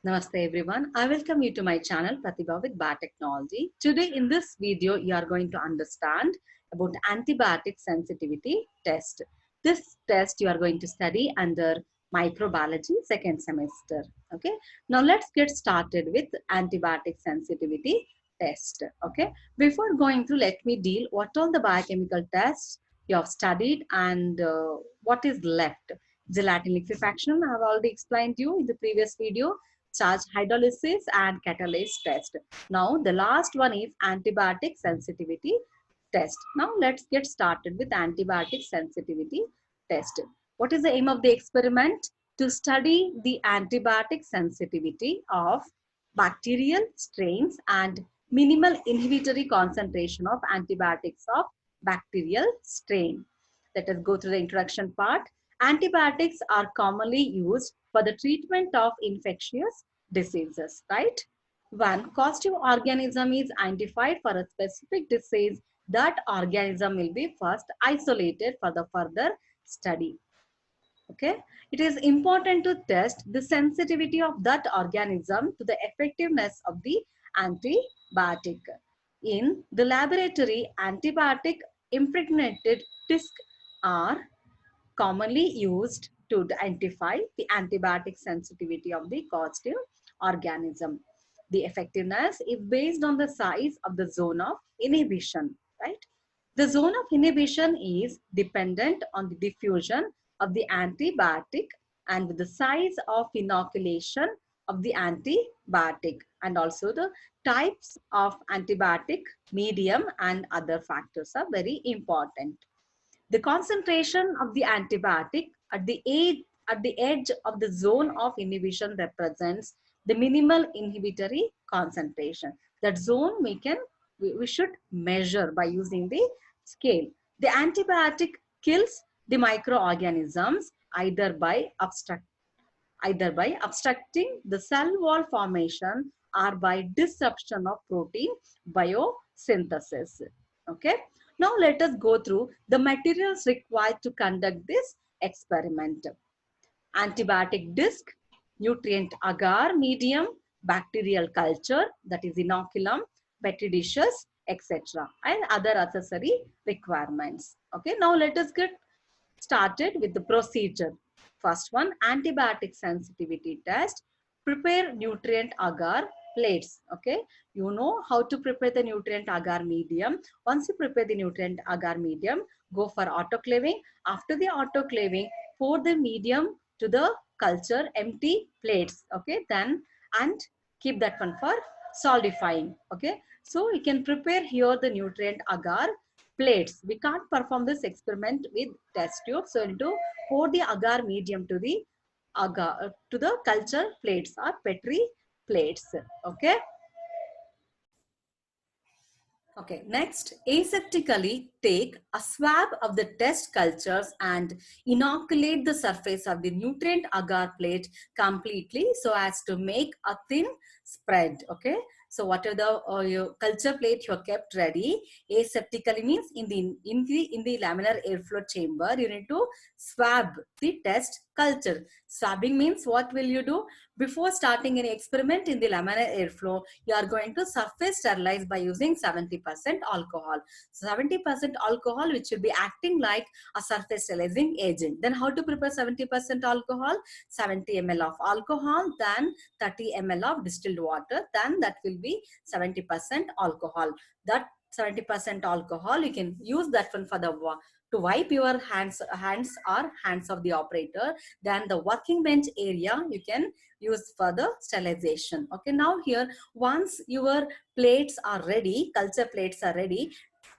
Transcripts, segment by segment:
Namaste everyone. I welcome you to my channel Pratibha with Biotechnology. Today in this video you are going to understand about antibiotic sensitivity test. This test you are going to study under microbiology second semester. Okay. Now let's get started with antibiotic sensitivity test. Okay. Before going through, let me deal what all the biochemical tests you have studied and what is left. Gelatin liquefaction I have already explained to you in the previous video, charge hydrolysis and catalase test. Now the last one is antibiotic sensitivity test. Now let's get started with antibiotic sensitivity test. What is the aim of the experiment? To study the antibiotic sensitivity of bacterial strains and minimal inhibitory concentration of antibiotics of bacterial strain. Let us go through the introduction part. Antibiotics are commonly used for the treatment of infectious diseases, right? One causative organism is identified for a specific disease. That organism will be first isolated for the further study. Okay, it is important to test the sensitivity of that organism to the effectiveness of the antibiotic. In the laboratory, antibiotic impregnated discs are commonly used to identify the antibiotic sensitivity of the causative organism. The effectiveness is based on the size of the zone of inhibition, right? The zone of inhibition is dependent on the diffusion of the antibiotic and the size of inoculation of the antibiotic, and also the types of antibiotic medium and other factors are very important. The concentration of the antibiotic at the edge of the zone of inhibition represents the minimal inhibitory concentration. That zone we should measure by using the scale. The antibiotic kills the microorganisms either by obstructing the cell wall formation or by disruption of protein biosynthesis. Okay. Now let us go through the materials required to conduct this experiment. Antibiotic disc, nutrient agar medium, bacterial culture, that is inoculum, petri dishes, etc. and other accessory requirements. Okay, now let us get started with the procedure. First one, antibiotic sensitivity test. Prepare nutrient agar plates. Okay, you know how to prepare the nutrient agar medium. Once you prepare the nutrient agar medium, go for autoclaving. After the autoclaving, pour the medium to the culture empty plates. Okay, then and keep that one for solidifying. Okay, so you can prepare here the nutrient agar plates. We can't perform this experiment with test tube. So into pour the agar medium to the agar to the culture plates or petri plates. Okay. Okay, next, aseptically take a swab of the test cultures and inoculate the surface of the nutrient agar plate completely so as to make a thin spread. Okay, so whatever the your culture plate you have kept ready, aseptically means in the laminar airflow chamber, you need to swab the test culture. Swabbing means what will you do? Before starting any experiment in the laminar airflow, you are going to surface sterilize by using 70% alcohol. So 70% alcohol which will be acting like a surface sterilizing agent. Then how to prepare 70% alcohol? 70 ml of alcohol, then 30 ml of distilled water, then that will be 70% alcohol. That 70% alcohol, you can use that one for the to wipe your hands or hands of the operator. Then the working bench area you can use for the sterilization. Okay, now here once your plates are ready, culture plates are ready,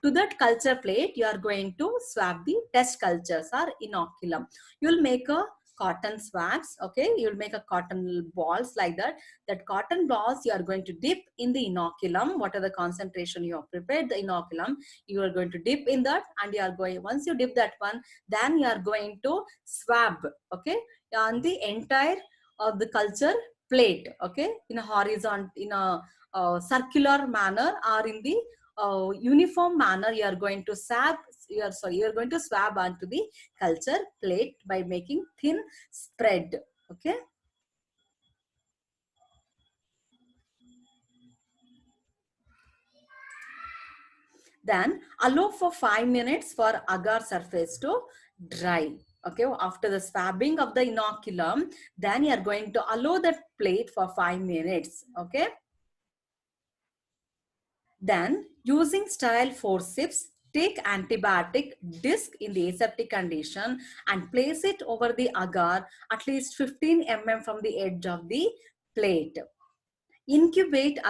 to that culture plate you are going to swab the test cultures or inoculum. You will make a cotton swabs. Okay, you will make a cotton balls like that. That cotton balls you are going to dip in the inoculum. What are the concentration you have prepared the inoculum, you are going to dip in that, and you are going, once you dip that one, then you are going to swab, okay, on the entire of the culture plate. Okay, in a horizontal, in a circular manner, or in the uniform manner, you are going to swab, you are going to swab onto the culture plate by making thin spread. Okay. Then allow for 5 minutes for agar surface to dry. Okay, after the swabbing of the inoculum, then you are going to allow the plate for 5 minutes. Okay. Then using sterile forceps, take antibiotic disc in the aseptic condition and place it over the agar at least 15 mm from the edge of the plate. Incubate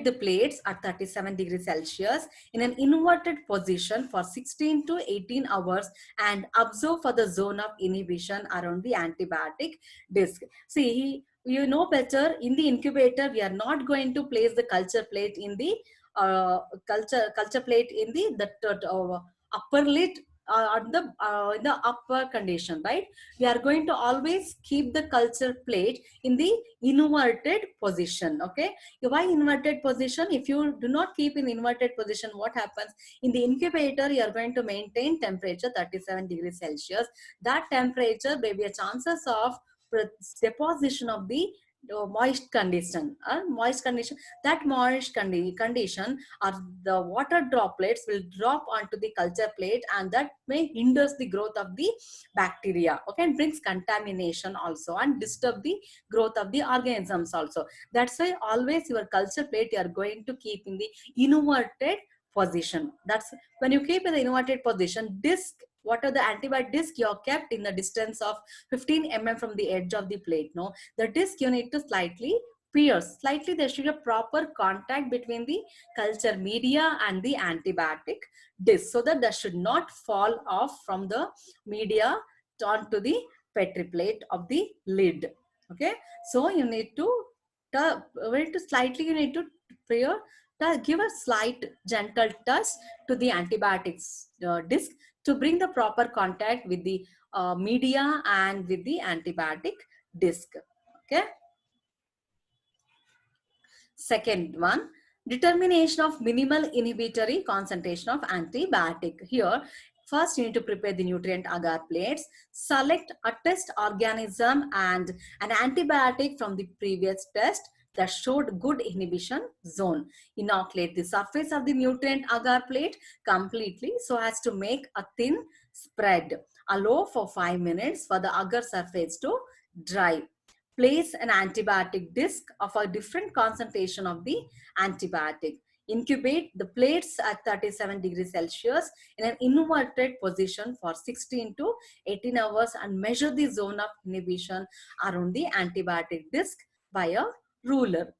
the plates at 37 degrees Celsius in an inverted position for 16 to 18 hours and observe for the zone of inhibition around the antibiotic disc. See, you know better, in the incubator, we are not going to place the culture plate in the culture plate in the upper lid on the in the upper condition, right? We are going to always keep the culture plate in the inverted position. Okay, why inverted position? If you do not keep in inverted position, what happens in the incubator? You are going to maintain temperature 37 degrees Celsius. That temperature, there be a chances of deposition of the moist condition. That moist condition or the water droplets will drop onto the culture plate, and that may hinders the growth of the bacteria. Okay, and brings contamination also and disturb the growth of the organisms also. That's why always your culture plate you are going to keep in the inverted position. That's when you keep in the inverted position, disc, what are the antibiotic disc you are kept in the distance of 15 mm from the edge of the plate. No, the disc you need to slightly pierce. Slightly there should be a proper contact between the culture media and the antibiotic disc, so that that should not fall off from the media onto the petri plate of the lid. Okay, so you need to slightly, you need to prior give a slight gentle touch to the antibiotics disc to bring the proper contact with the media and with the antibiotic disc. Okay. Second one, determination of minimal inhibitory concentration of antibiotic. Here, first you need to prepare the nutrient agar plates, select a test organism and an antibiotic from the previous test that showed good inhibition zone. Inoculate the surface of the nutrient agar plate completely so as to make a thin spread. Allow for 5 minutes for the agar surface to dry. Place an antibiotic disc of a different concentration of the antibiotic. Incubate the plates at 37 degrees Celsius in an inverted position for 16 to 18 hours and measure the zone of inhibition around the antibiotic disc by a ruler.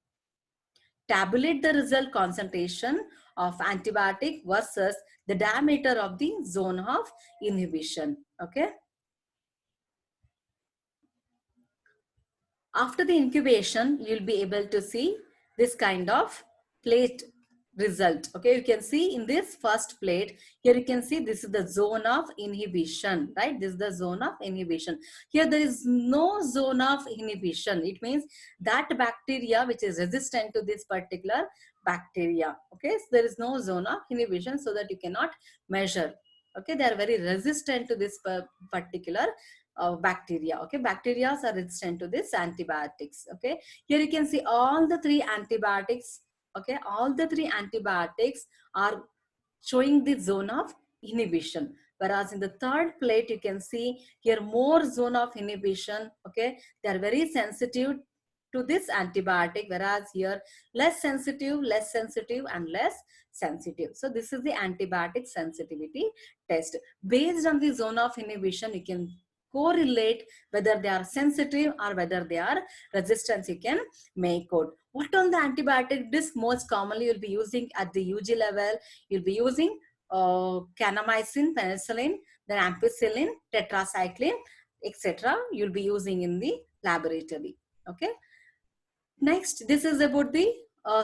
Tabulate the result concentration of antibiotic versus the diameter of the zone of inhibition. Okay. After the incubation, you'll be able to see this kind of plate result. Okay, you can see in this first plate, here you can see this is the zone of inhibition, right? This is the zone of inhibition. Here there is no zone of inhibition. It means that bacteria which is resistant to this particular bacteria. Okay, so there is no zone of inhibition, so that you cannot measure. Okay, they are very resistant to this particular bacteria. Okay, bacteria are resistant to this antibiotics. Okay, here you can see all the three antibiotics. Okay, all the three antibiotics are showing the zone of inhibition, whereas in the third plate you can see here more zone of inhibition. Okay, they are very sensitive to this antibiotic, whereas here less sensitive, and less sensitive. So this is the antibiotic sensitivity test. Based on the zone of inhibition, you can correlate whether they are sensitive or whether they are resistant. You can make out. What on the antibiotic disc most commonly you'll be using at the UG level? You'll be using kanamycin, penicillin, then ampicillin, tetracycline, etc. You'll be using in the laboratory. Okay. Next, this is about the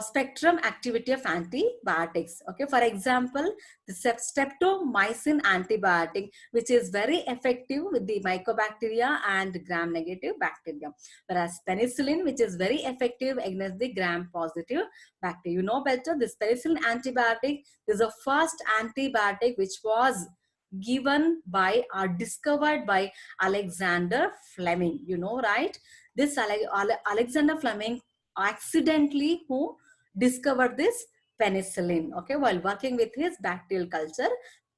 spectrum activity of antibiotics. Okay, for example, the streptomycin antibiotic, which is very effective with the mycobacteria and gram-negative bacteria, whereas penicillin, which is very effective against the gram-positive bacteria. You know better, this penicillin antibiotic is the first antibiotic which was given by or discovered by Alexander Fleming. You know, right? This Alexander Fleming accidentally who discovered this penicillin, okay, while working with his bacterial culture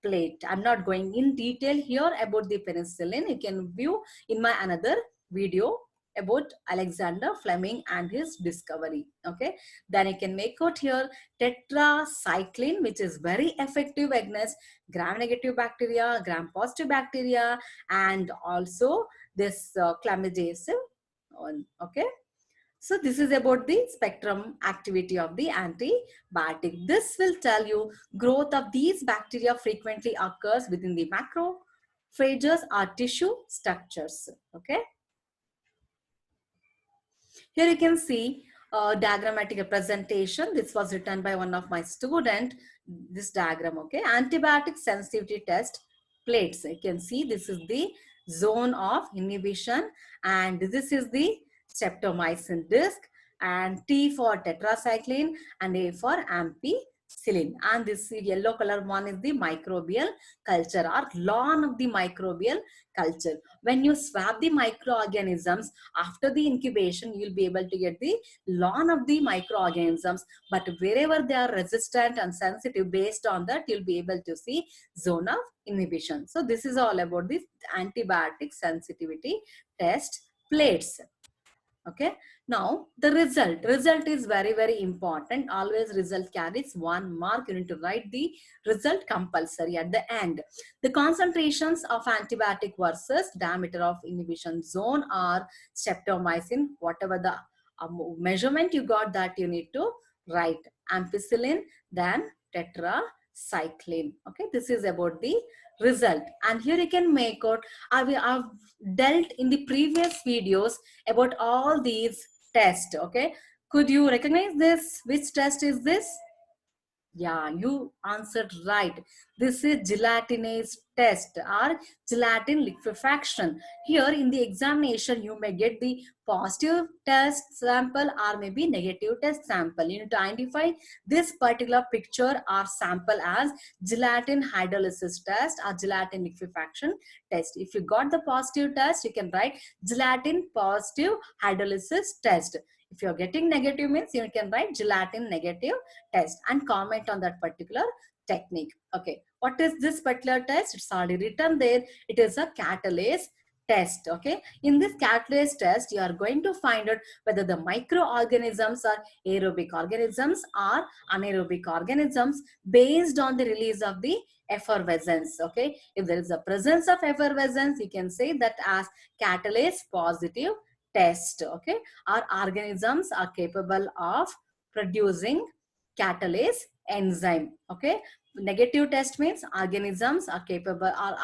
plate. I'm not going in detail here about the penicillin. You can view in my another video about Alexander Fleming and his discovery. Okay, then you can make out here tetracycline, which is very effective against gram-negative bacteria, gram-positive bacteria, and also this chlamydiasis. Okay, so this is about the spectrum activity of the antibiotic. This will tell you growth of these bacteria frequently occurs within the macrophages or tissue structures. Okay. Here you can see a diagrammatic representation. This was written by one of my student. This diagram, okay. Antibiotic sensitivity test plates. You can see this is the zone of inhibition and this is the streptomycin disc, and T for tetracycline and A for ampicillin. And this yellow color one is the microbial culture or lawn of the microbial culture. When you swab the microorganisms after the incubation, you will be able to get the lawn of the microorganisms, but wherever they are resistant and sensitive, based on that you'll be able to see zone of inhibition. So this is all about the antibiotic sensitivity test plates. Okay, now the result is very important. Always result carries 1 mark. You need to write the result compulsory at the end. The concentrations of antibiotic versus diameter of inhibition zone or streptomycin, whatever the measurement you got, that you need to write ampicillin, then tetracycline. Okay, this is about the result. And here you can make out, I've dealt in the previous videos about all these tests. Okay, could you recognize this? Which test is this? Yeah, you answered right. This is gelatinase test or gelatin liquefaction. Here in the examination, you may get the positive test sample or maybe negative test sample. You need to identify this particular picture or sample as gelatin hydrolysis test or gelatin liquefaction test. If you got the positive test, you can write gelatin positive hydrolysis test. If you're getting negative means you can write gelatin negative test and comment on that particular technique. Okay, what is this particular test? It's already written there. It is a catalase test. Okay, in this catalase test, you are going to find out whether the microorganisms are aerobic organisms or anaerobic organisms based on the release of the effervescence. Okay, if there is a presence of effervescence, you can say that as catalase positive test. Okay, our organisms are capable of producing catalase enzyme. Okay, negative test means organisms are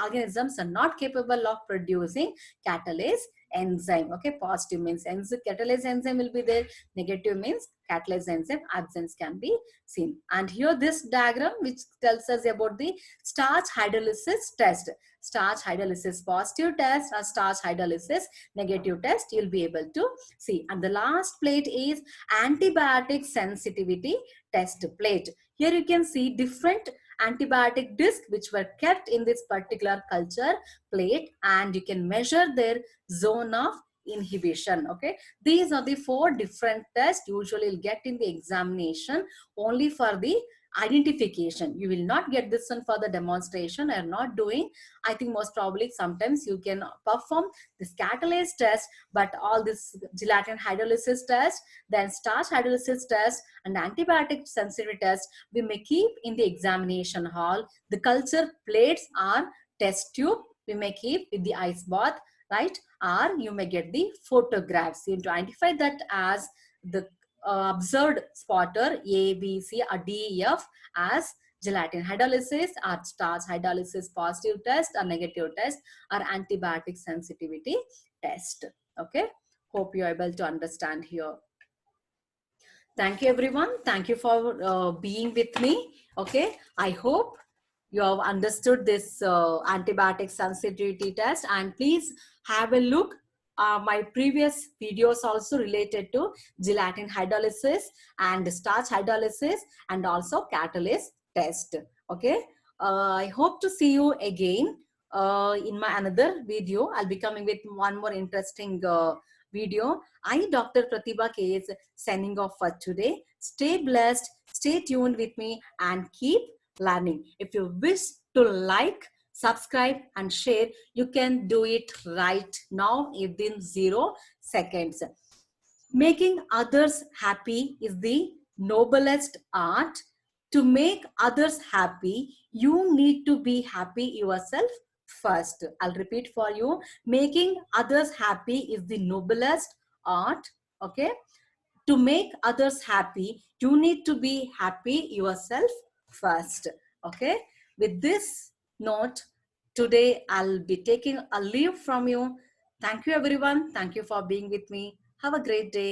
organisms are not capable of producing catalase enzyme. Okay, positive means catalase enzyme will be there, negative means catalase enzyme absence can be seen. And here this diagram which tells us about the starch hydrolysis test. Starch hydrolysis positive test or starch hydrolysis negative test, you'll be able to see. And the last plate is antibiotic sensitivity test plate. Here you can see different antibiotic discs which were kept in this particular culture plate, and you can measure their zone of inhibition. Okay, these are the 4 different tests usually you'll get in the examination only for the identification. You will not get this one for the demonstration. I am not doing. I think most probably sometimes you can perform this catalase test, but all this gelatin hydrolysis test, then starch hydrolysis test and antibiotic sensitivity test we may keep in the examination hall. The culture plates are test tube we may keep with the ice bath, right? Or you may get the photographs. You identify that as the observed spotter A, B, C or D, E, F as gelatin hydrolysis or starch hydrolysis positive test or negative test or antibiotic sensitivity test. Okay, hope you're able to understand here. Thank you everyone. Thank you for being with me. Okay, I hope you have understood this antibiotic sensitivity test, and please have a look my previous videos also related to gelatin hydrolysis and starch hydrolysis and also catalase test. Okay, I hope to see you again in my another video. I'll be coming with one more interesting video. I, Dr. Pratibha K, is signing off for today. Stay blessed, stay tuned with me, and keep learning. If you wish to like, subscribe, and share, you can do it right now within 0 seconds. Making others happy is the noblest art. To make others happy, you need to be happy yourself first. I'll repeat for you. Making others happy is the noblest art. Okay. To make others happy, you need to be happy yourself first. Okay. With this note, today I'll be taking a leave from you. Thank you, everyone. Thank you for being with me. Have a great day.